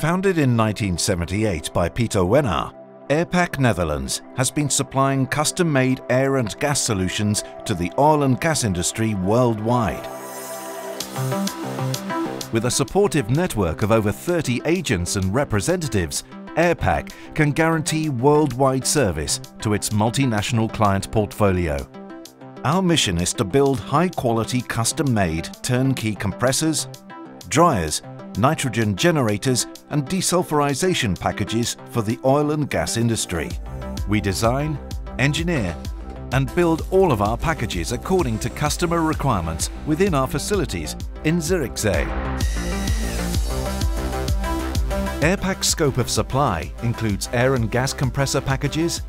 Founded in 1978 by Peter Wenner, Airpack Netherlands has been supplying custom-made air and gas solutions to the oil and gas industry worldwide. With a supportive network of over 30 agents and representatives, Airpack can guarantee worldwide service to its multinational client portfolio. Our mission is to build high-quality custom-made turnkey compressors, dryers, nitrogen generators and desulfurization packages for the oil and gas industry. We design, engineer and build all of our packages according to customer requirements within our facilities in Zierikzee. Airpack's scope of supply includes air and gas compressor packages,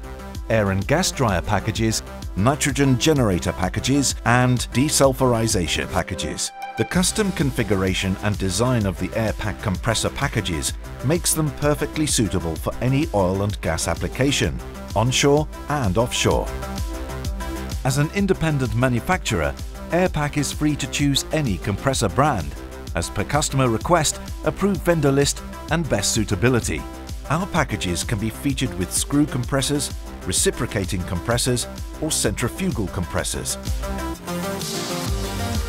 air and gas dryer packages, nitrogen generator packages and desulfurization packages. The custom configuration and design of the Airpack compressor packages makes them perfectly suitable for any oil and gas application, onshore and offshore. As an independent manufacturer, Airpack is free to choose any compressor brand, as per customer request, approved vendor list and best suitability. Our packages can be featured with screw compressors, reciprocating compressors or centrifugal compressors.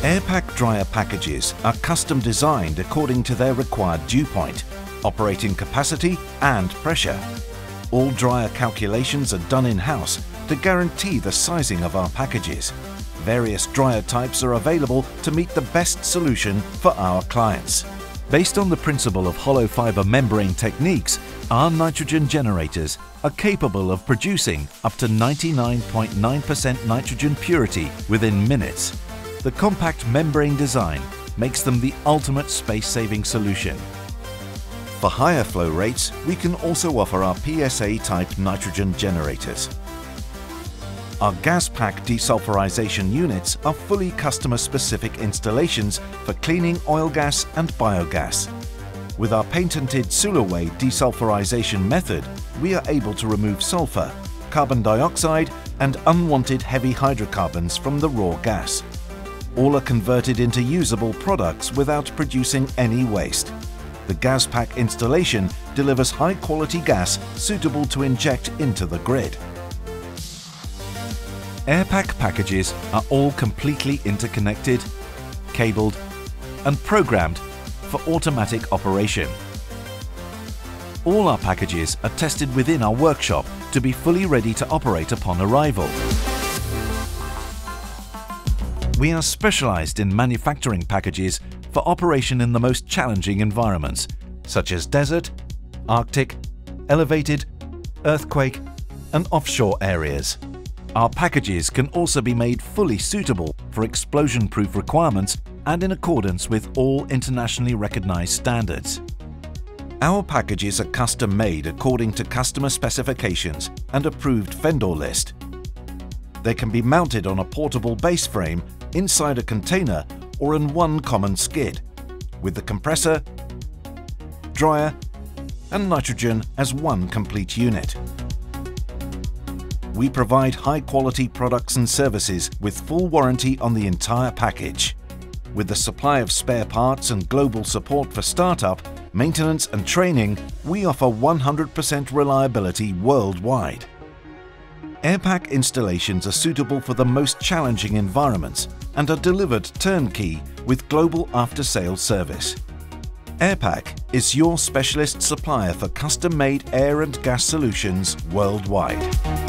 Airpack dryer packages are custom designed according to their required dew point, operating capacity and pressure. All dryer calculations are done in-house to guarantee the sizing of our packages. Various dryer types are available to meet the best solution for our clients. Based on the principle of hollow fiber membrane techniques, our nitrogen generators are capable of producing up to 99.9% nitrogen purity within minutes. The compact membrane design makes them the ultimate space-saving solution. For higher flow rates, we can also offer our PSA-type nitrogen generators. Our gas pack desulfurization units are fully customer-specific installations for cleaning oil gas and biogas. With our patented Sulaway desulfurization method, we are able to remove sulfur, carbon dioxide and unwanted heavy hydrocarbons from the raw gas. All are converted into usable products without producing any waste. The gas pack installation delivers high-quality gas suitable to inject into the grid. Airpack packages are all completely interconnected, cabled and programmed for automatic operation. All our packages are tested within our workshop to be fully ready to operate upon arrival. We are specialized in manufacturing packages for operation in the most challenging environments, such as desert, Arctic, elevated, earthquake and offshore areas. Our packages can also be made fully suitable for explosion-proof requirements and in accordance with all internationally recognized standards. Our packages are custom-made according to customer specifications and approved vendor list. They can be mounted on a portable base frame inside a container or in one common skid, with the compressor, dryer and nitrogen as one complete unit. We provide high-quality products and services with full warranty on the entire package. With the supply of spare parts and global support for startup, maintenance and training, we offer 100% reliability worldwide. Airpack installations are suitable for the most challenging environments and are delivered turnkey with global after-sales service. Airpack is your specialist supplier for custom-made air and gas solutions worldwide.